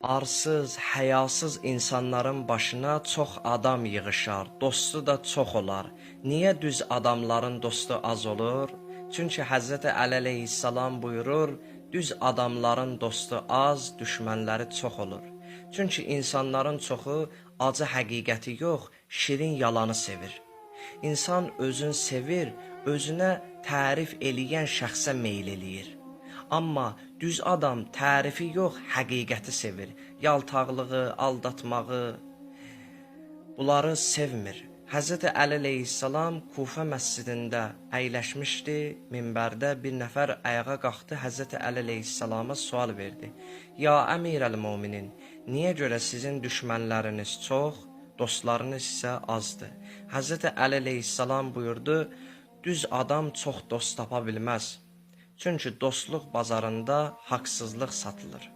Arsız, həyasız insanların başına çox adam yığışar, dostu da çox olar. Niyə düz adamların dostu az olur? Çünki Hz. Əli əleyhissalam buyurur, düz adamların dostu az, düşmənləri çox olur. Çünki insanların çoxu acı həqiqəti yox, şirin yalanı sevir. İnsan özün sevir, özünə tərif eləyən şəxsə meyl eləyir. Amma düz adam tərifi yox, həqiqəti sevir. Yaltaqlığı, aldatmağı bunları sevmir. Hz. Əli əleyhissalam Kufə məscidində əyləşmişdi, minbərdə bir nəfər ayağa qalxdı, Hz. Əli əleyhissalama sual verdi. Ya əmirəl-müminin, niyə görə sizin düşmənləriniz çox, dostlarınız isə azdır? Hz. Əli əleyhissalam buyurdu, düz adam çox dost tapa bilməz. Çünki dostluq bazarında haqsızlıq satılır.